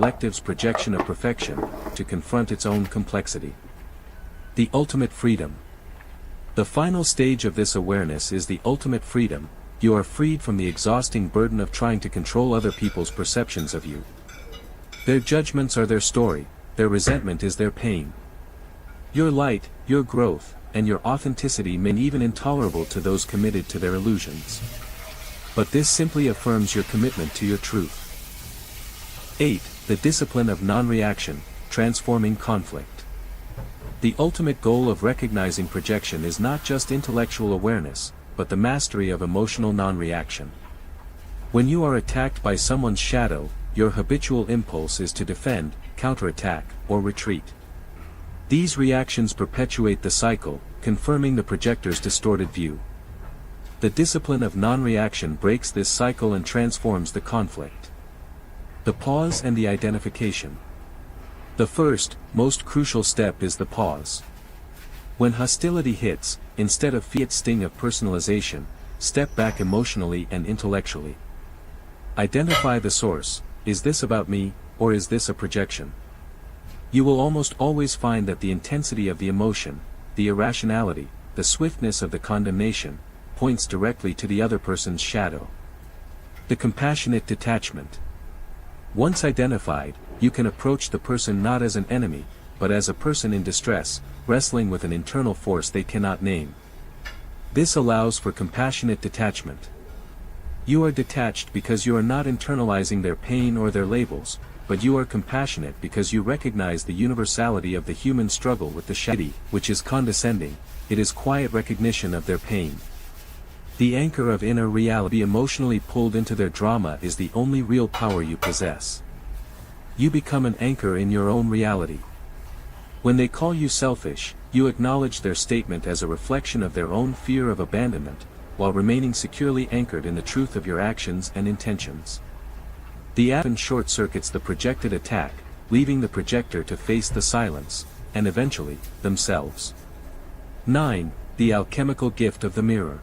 collective's projection of perfection, to confront its own complexity. The ultimate freedom. The final stage of this awareness is the ultimate freedom. You are freed from the exhausting burden of trying to control other people's perceptions of you. Their judgments are their story, their resentment is their pain. Your light, your growth, and your authenticity may be even intolerable to those committed to their illusions. But this simply affirms your commitment to your truth. 8. The discipline of non-reaction, transforming conflict. The ultimate goal of recognizing projection is not just intellectual awareness, but the mastery of emotional non-reaction. When you are attacked by someone's shadow, your habitual impulse is to defend, counterattack, or retreat. These reactions perpetuate the cycle, confirming the projector's distorted view. The discipline of non-reaction breaks this cycle and transforms the conflict. The pause and the identification. The first, most crucial step is the pause. When hostility hits, instead of fiat sting of personalization, step back emotionally and intellectually. Identify the source. Is this about me, or is this a projection? You will almost always find that the intensity of the emotion, the irrationality, the swiftness of the condemnation, points directly to the other person's shadow. The compassionate detachment. Once identified, you can approach the person not as an enemy, but as a person in distress, wrestling with an internal force they cannot name. This allows for compassionate detachment. You are detached because you are not internalizing their pain or their labels, but you are compassionate because you recognize the universality of the human struggle with the shadow, which is condescending. It is quiet recognition of their pain. The anchor of inner reality emotionally pulled into their drama is the only real power you possess. You become an anchor in your own reality. When they call you selfish, you acknowledge their statement as a reflection of their own fear of abandonment, while remaining securely anchored in the truth of your actions and intentions. The action short-circuits the projected attack, leaving the projector to face the silence, and eventually, themselves. 9. The alchemical gift of the mirror.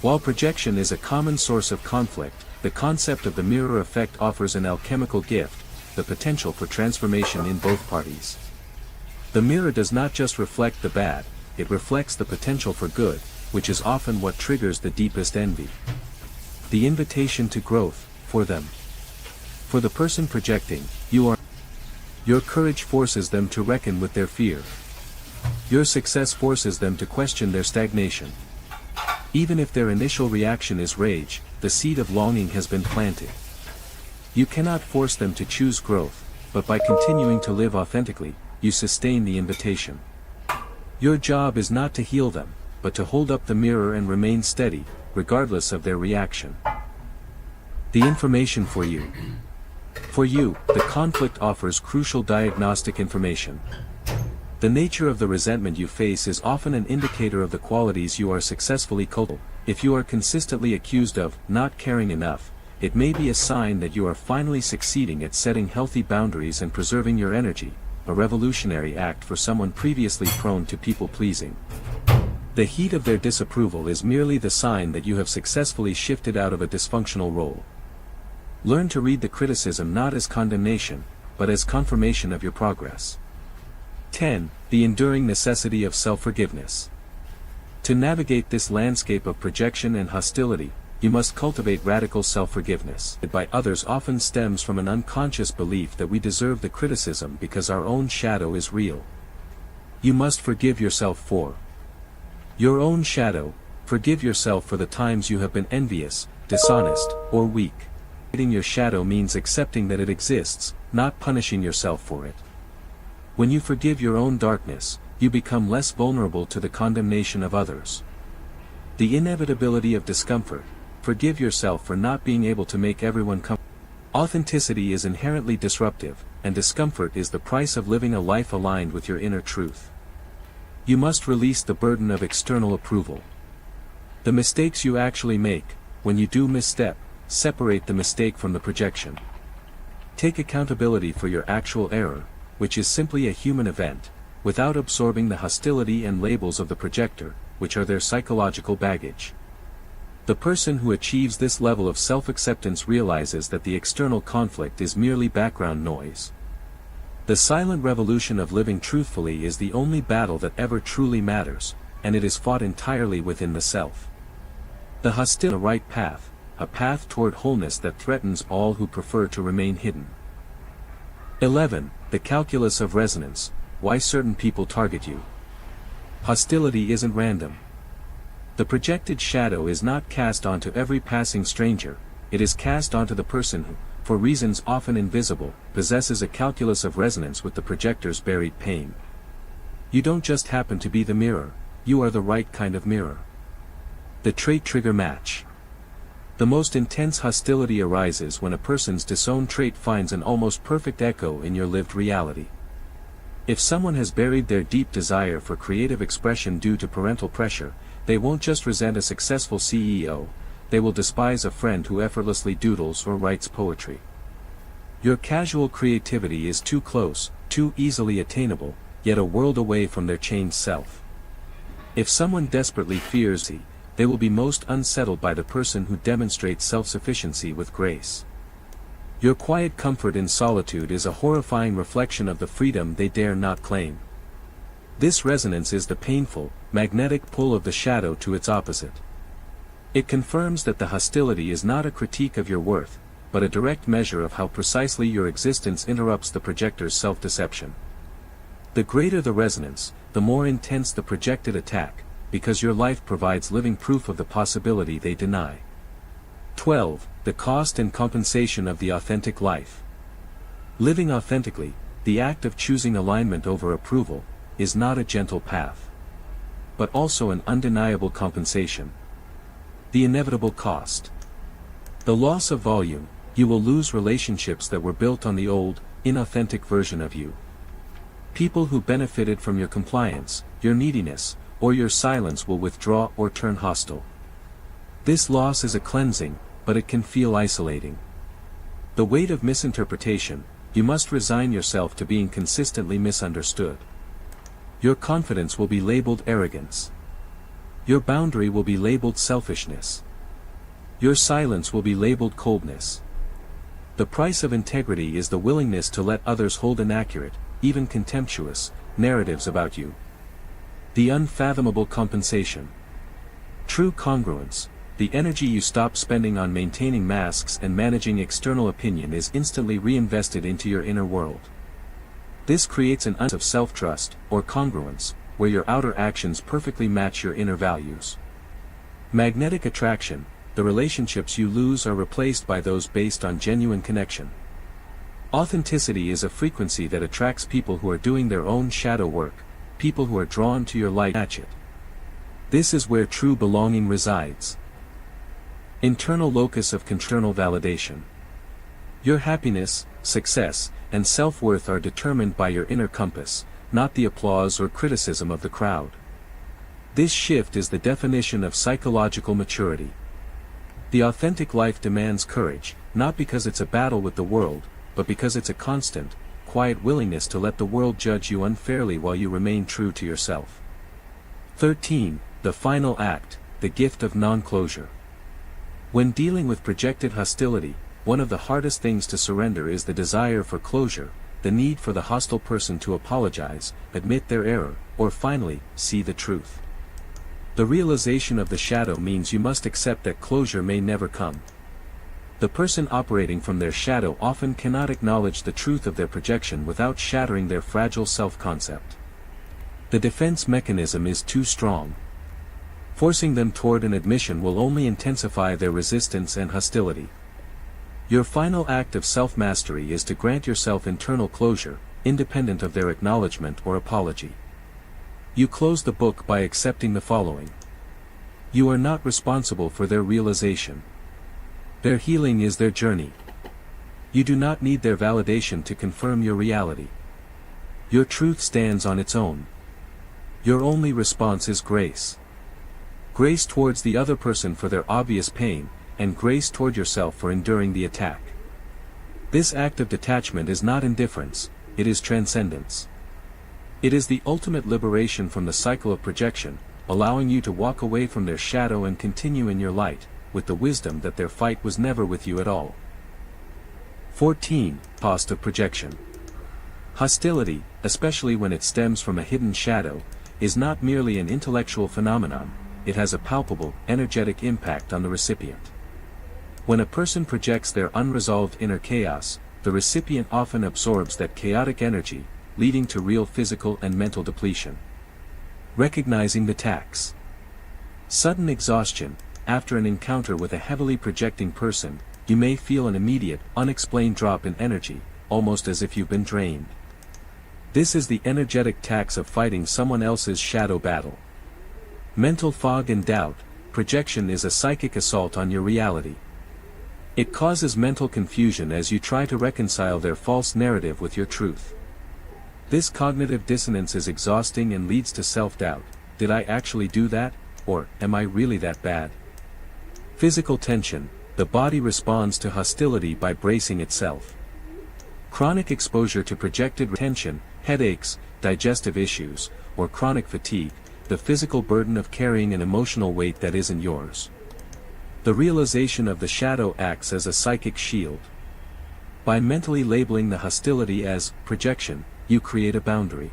While projection is a common source of conflict, the concept of the mirror effect offers an alchemical gift, the potential for transformation in both parties. The mirror does not just reflect the bad, it reflects the potential for good, which is often what triggers the deepest envy. The invitation to growth, for them. For the person projecting, your courage forces them to reckon with their fear. Your success forces them to question their stagnation. Even if their initial reaction is rage, the seed of longing has been planted. You cannot force them to choose growth, but by continuing to live authentically, you sustain the invitation. Your job is not to heal them, but to hold up the mirror and remain steady, regardless of their reaction. The information for you. For you, the conflict offers crucial diagnostic information. The nature of the resentment you face is often an indicator of the qualities you are successfully cultivating. If you are consistently accused of not caring enough, it may be a sign that you are finally succeeding at setting healthy boundaries and preserving your energy, a revolutionary act for someone previously prone to people-pleasing. The heat of their disapproval is merely the sign that you have successfully shifted out of a dysfunctional role. Learn to read the criticism not as condemnation, but as confirmation of your progress. 10. The enduring necessity of self-forgiveness. To navigate this landscape of projection and hostility, you must cultivate radical self-forgiveness. It by others often stems from an unconscious belief that we deserve the criticism because our own shadow is real. You must forgive yourself for your own shadow. Forgive yourself for the times you have been envious, dishonest, or weak. Forgiving your shadow means accepting that it exists, not punishing yourself for it. When you forgive your own darkness, you become less vulnerable to the condemnation of others. The inevitability of discomfort. Forgive yourself for not being able to make everyone comfortable. Authenticity is inherently disruptive, and discomfort is the price of living a life aligned with your inner truth. You must release the burden of external approval. The mistakes you actually make, when you do misstep, separate the mistake from the projection. Take accountability for your actual error, which is simply a human event, without absorbing the hostility and labels of the projector, which are their psychological baggage. The person who achieves this level of self-acceptance realizes that the external conflict is merely background noise. The silent revolution of living truthfully is the only battle that ever truly matters, and it is fought entirely within the self. The hostility is the right path, a path toward wholeness that threatens all who prefer to remain hidden. 11. The calculus of resonance, why certain people target you. Hostility isn't random. The projected shadow is not cast onto every passing stranger, it is cast onto the person who, for reasons often invisible, possesses a calculus of resonance with the projector's buried pain. You don't just happen to be the mirror, you are the right kind of mirror. The trait trigger match. The most intense hostility arises when a person's disowned trait finds an almost perfect echo in your lived reality. If someone has buried their deep desire for creative expression due to parental pressure, they won't just resent a successful CEO, they will despise a friend who effortlessly doodles or writes poetry. Your casual creativity is too close, too easily attainable, yet a world away from their changed self. If someone desperately fears you, they will be most unsettled by the person who demonstrates self-sufficiency with grace. Your quiet comfort in solitude is a horrifying reflection of the freedom they dare not claim. This resonance is the painful, magnetic pull of the shadow to its opposite. It confirms that the hostility is not a critique of your worth, but a direct measure of how precisely your existence interrupts the projector's self-deception. The greater the resonance, the more intense the projected attack, because your life provides living proof of the possibility they deny. 12. The cost and compensation of the authentic life. Living authentically, the act of choosing alignment over approval, is not a gentle path, but also an undeniable compensation. The inevitable cost. The loss of volume, you will lose relationships that were built on the old, inauthentic version of you. People who benefited from your compliance, your neediness, or your silence will withdraw or turn hostile. This loss is a cleansing, but it can feel isolating. The weight of misinterpretation, you must resign yourself to being consistently misunderstood. Your confidence will be labeled arrogance. Your boundary will be labeled selfishness. Your silence will be labeled coldness. The price of integrity is the willingness to let others hold inaccurate, even contemptuous, narratives about you. The unfathomable compensation. True congruence, the energy you stop spending on maintaining masks and managing external opinion is instantly reinvested into your inner world. This creates an of self-trust, or congruence, where your outer actions perfectly match your inner values. Magnetic attraction, the relationships you lose are replaced by those based on genuine connection. Authenticity is a frequency that attracts people who are doing their own shadow work, people who are drawn to your light match it. This is where true belonging resides. Internal locus of internal validation. Your happiness, success, and self-worth are determined by your inner compass, not the applause or criticism of the crowd. This shift is the definition of psychological maturity. The authentic life demands courage, not because it's a battle with the world, but because it's a constant, quiet willingness to let the world judge you unfairly while you remain true to yourself. 13. The final act, the gift of non-closure. When dealing with projected hostility, one of the hardest things to surrender is the desire for closure, the need for the hostile person to apologize, admit their error, or finally, see the truth. The realization of the shadow means you must accept that closure may never come. The person operating from their shadow often cannot acknowledge the truth of their projection without shattering their fragile self-concept. The defense mechanism is too strong. Forcing them toward an admission will only intensify their resistance and hostility. Your final act of self-mastery is to grant yourself internal closure, independent of their acknowledgement or apology. You close the book by accepting the following. You are not responsible for their realization. Their healing is their journey. You do not need their validation to confirm your reality. Your truth stands on its own. Your only response is grace. Grace towards the other person for their obvious pain, and grace toward yourself for enduring the attack. This act of detachment is not indifference, it is transcendence. It is the ultimate liberation from the cycle of projection, allowing you to walk away from their shadow and continue in your light, with the wisdom that their fight was never with you at all. 14. Cost of projection. Hostility, especially when it stems from a hidden shadow, is not merely an intellectual phenomenon, it has a palpable, energetic impact on the recipient. When a person projects their unresolved inner chaos, the recipient often absorbs that chaotic energy, leading to real physical and mental depletion. Recognizing the tax. Sudden exhaustion. After an encounter with a heavily projecting person, you may feel an immediate, unexplained drop in energy, almost as if you've been drained. This is the energetic tax of fighting someone else's shadow battle. Mental fog and doubt. Projection is a psychic assault on your reality. It causes mental confusion as you try to reconcile their false narrative with your truth. This cognitive dissonance is exhausting and leads to self-doubt. Did I actually do that? Or, am I really that bad? Physical tension. The body responds to hostility by bracing itself. Chronic exposure to projected tension, headaches, digestive issues, or chronic fatigue, the physical burden of carrying an emotional weight that isn't yours. The realization of the shadow acts as a psychic shield. By mentally labeling the hostility as projection, you create a boundary.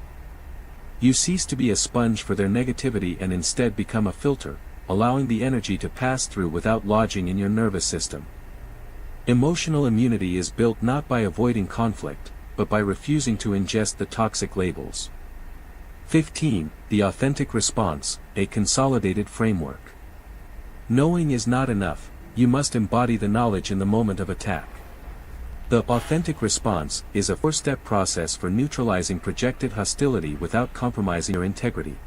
You cease to be a sponge for their negativity and instead become a filter, allowing the energy to pass through without lodging in your nervous system. Emotional immunity is built not by avoiding conflict, but by refusing to ingest the toxic labels. 15. The authentic response, a consolidated framework. Knowing is not enough, you must embody the knowledge in the moment of attack. The authentic response is a four-step process for neutralizing projected hostility without compromising your integrity.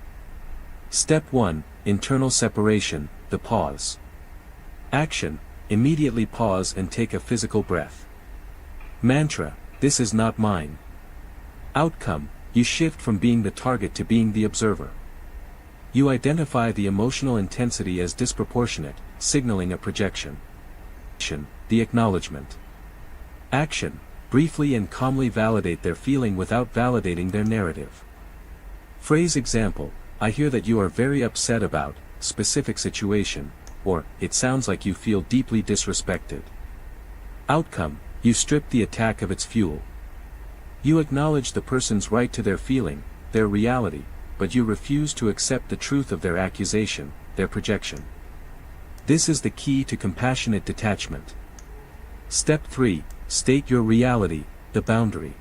Step 1. Internal separation, the pause. Action. Immediately pause and take a physical breath. Mantra. This is not mine. Outcome. You shift from being the target to being the observer. You identify the emotional intensity as disproportionate, signaling a projection. The acknowledgement. Action. Briefly and calmly validate their feeling without validating their narrative. Phrase example. I hear that you are very upset about specific situation, or it sounds like you feel deeply disrespected. Outcome. You strip the attack of its fuel. You acknowledge the person's right to their feeling, their reality, but you refuse to accept the truth of their accusation, their projection. This is the key to compassionate detachment. Step 3. State your reality, the boundary.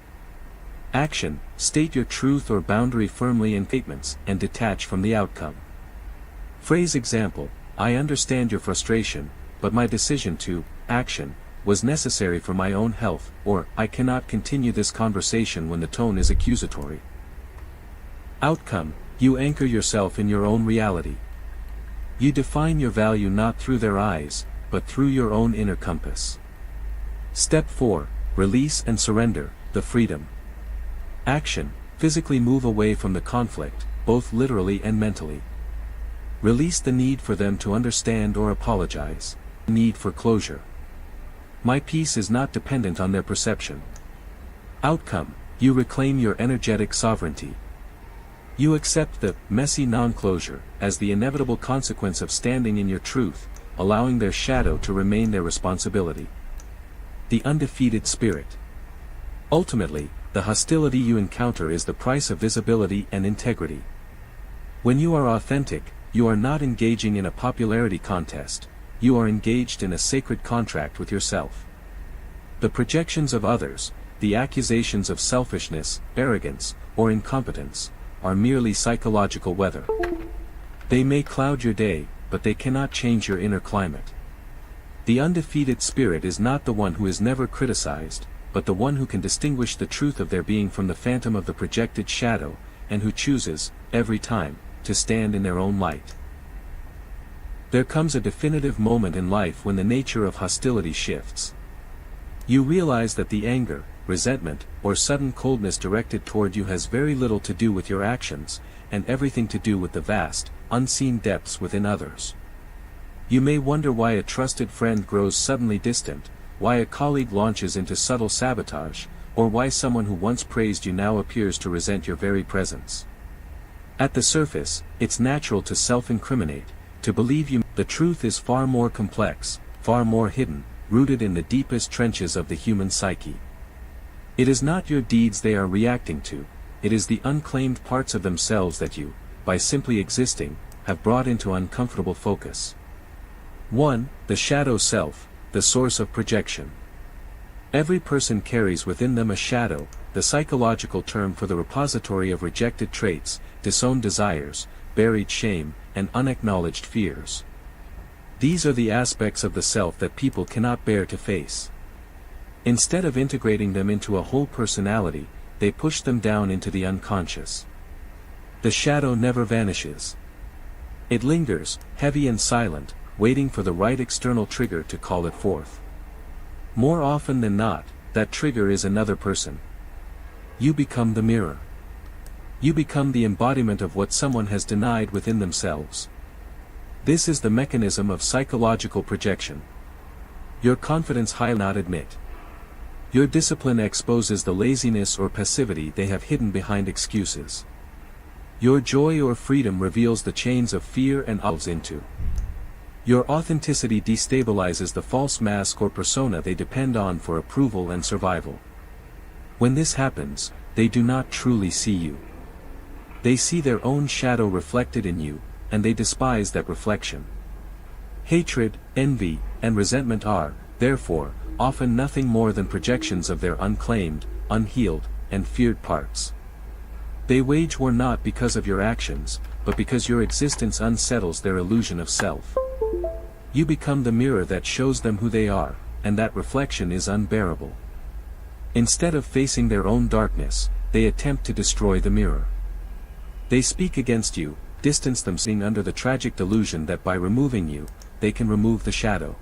Action. State your truth or boundary firmly in statements and detach from the outcome. Phrase example. I understand your frustration, but my decision to action was necessary for my own health, or I cannot continue this conversation when the tone is accusatory. Outcome. You anchor yourself in your own reality. You define your value not through their eyes, but through your own inner compass. Step 4. Release and surrender, the freedom. Action. Physically move away from the conflict, both literally and mentally. Release the need for them to understand or apologize. Need for closure. My peace is not dependent on their perception. Outcome. You reclaim your energetic sovereignty. You accept the messy non-closure as the inevitable consequence of standing in your truth, allowing their shadow to remain their responsibility. The undefeated spirit. Ultimately, the hostility you encounter is the price of visibility and integrity. When you are authentic, you are not engaging in a popularity contest, you are engaged in a sacred contract with yourself. The projections of others, the accusations of selfishness, arrogance, or incompetence, are merely psychological weather. They may cloud your day, but they cannot change your inner climate. The undefeated spirit is not the one who is never criticized, but the one who can distinguish the truth of their being from the phantom of the projected shadow, and who chooses, every time, to stand in their own light. There comes a definitive moment in life when the nature of hostility shifts. You realize that the anger, resentment, or sudden coldness directed toward you has very little to do with your actions, and everything to do with the vast, unseen depths within others. You may wonder why a trusted friend grows suddenly distant, why a colleague launches into subtle sabotage, or why someone who once praised you now appears to resent your very presence. At the surface, it's natural to self-incriminate, to believe you. The truth is far more complex, far more hidden, rooted in the deepest trenches of the human psyche. It is not your deeds they are reacting to, it is the unclaimed parts of themselves that you, by simply existing, have brought into uncomfortable focus. 1. The shadow self, the source of projection. Every person carries within them a shadow, the psychological term for the repository of rejected traits, disowned desires, buried shame, and unacknowledged fears. These are the aspects of the self that people cannot bear to face. Instead of integrating them into a whole personality, they push them down into the unconscious. The shadow never vanishes. It lingers, heavy and silent, waiting for the right external trigger to call it forth. More often than not, that trigger is another person. You become the mirror. You become the embodiment of what someone has denied within themselves. This is the mechanism of psychological projection. Your confidence high not admit. Your discipline exposes the laziness or passivity they have hidden behind excuses. Your joy or freedom reveals the chains of fear and delves into. Your authenticity destabilizes the false mask or persona they depend on for approval and survival. When this happens, they do not truly see you. They see their own shadow reflected in you, and they despise that reflection. Hatred, envy, and resentment are, therefore, often nothing more than projections of their unclaimed, unhealed, and feared parts. They wage war not because of your actions, but because your existence unsettles their illusion of self. You become the mirror that shows them who they are, and that reflection is unbearable. Instead of facing their own darkness, they attempt to destroy the mirror. They speak against you, distance themselves under the tragic delusion that by removing you, they can remove the shadow.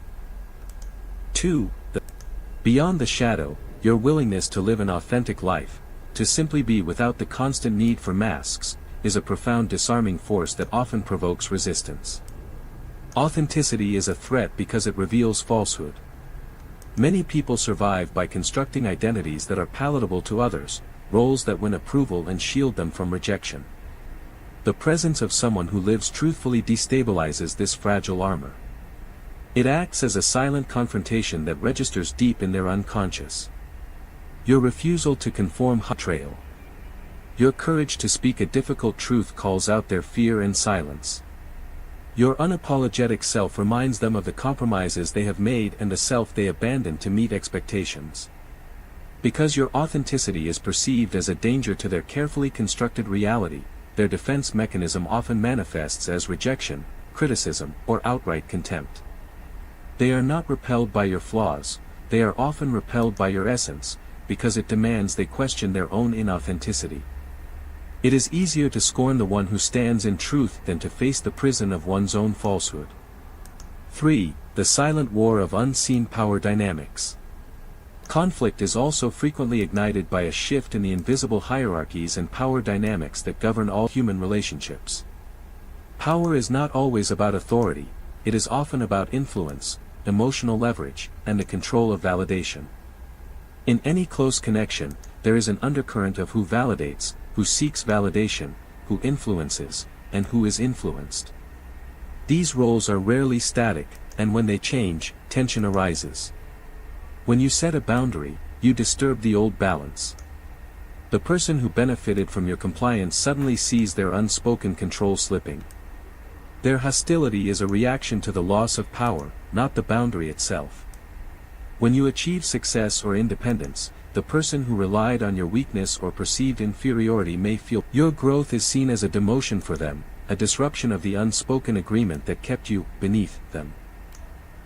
2. Beyond the shadow, your willingness to live an authentic life, to simply be without the constant need for masks, is a profound disarming force that often provokes resistance. Authenticity is a threat because it reveals falsehood. Many people survive by constructing identities that are palatable to others, roles that win approval and shield them from rejection. The presence of someone who lives truthfully destabilizes this fragile armor. It acts as a silent confrontation that registers deep in their unconscious. Your refusal to conform betrayal. Your courage to speak a difficult truth calls out their fear and silence. Your unapologetic self reminds them of the compromises they have made and the self they abandoned to meet expectations. Because your authenticity is perceived as a danger to their carefully constructed reality, their defense mechanism often manifests as rejection, criticism, or outright contempt. They are not repelled by your flaws, they are often repelled by your essence, because it demands they question their own inauthenticity. It is easier to scorn the one who stands in truth than to face the prison of one's own falsehood. 3. The silent war of unseen power dynamics. Conflict is also frequently ignited by a shift in the invisible hierarchies and power dynamics that govern all human relationships. Power is not always about authority, it is often about influence, emotional leverage, and the control of validation. In any close connection, there is an undercurrent of who validates, who seeks validation, who influences, and who is influenced. These roles are rarely static, and when they change, tension arises. When you set a boundary, you disturb the old balance. The person who benefited from your compliance suddenly sees their unspoken control slipping. Their hostility is a reaction to the loss of power, not the boundary itself. When you achieve success or independence, the person who relied on your weakness or perceived inferiority may feel your growth is seen as a demotion for them, a disruption of the unspoken agreement that kept you beneath them.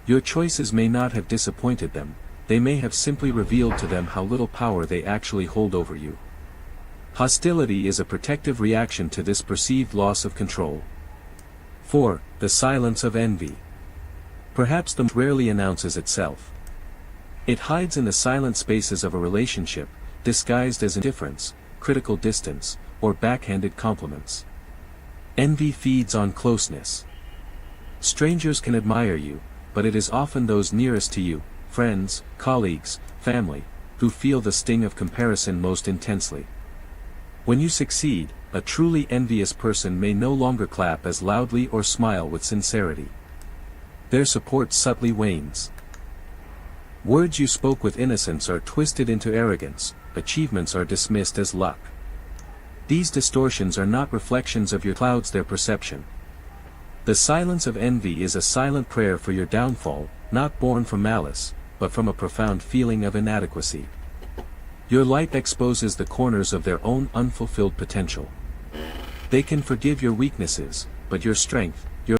Your choices may not have disappointed them, they may have simply revealed to them how little power they actually hold over you. Hostility is a protective reaction to this perceived loss of control. 4. The silence of envy. Perhaps the rarely announces itself. It hides in the silent spaces of a relationship, disguised as indifference, critical distance, or backhanded compliments. Envy feeds on closeness. Strangers can admire you, but it is often those nearest to you, friends, colleagues, family, who feel the sting of comparison most intensely. When you succeed, a truly envious person may no longer clap as loudly or smile with sincerity. Their support subtly wanes. Words you spoke with innocence are twisted into arrogance, achievements are dismissed as luck. These distortions are not reflections of your clouds, their perception. The silence of envy is a silent prayer for your downfall, not born from malice, but from a profound feeling of inadequacy. Your light exposes the corners of their own unfulfilled potential. They can forgive your weaknesses, but your strength,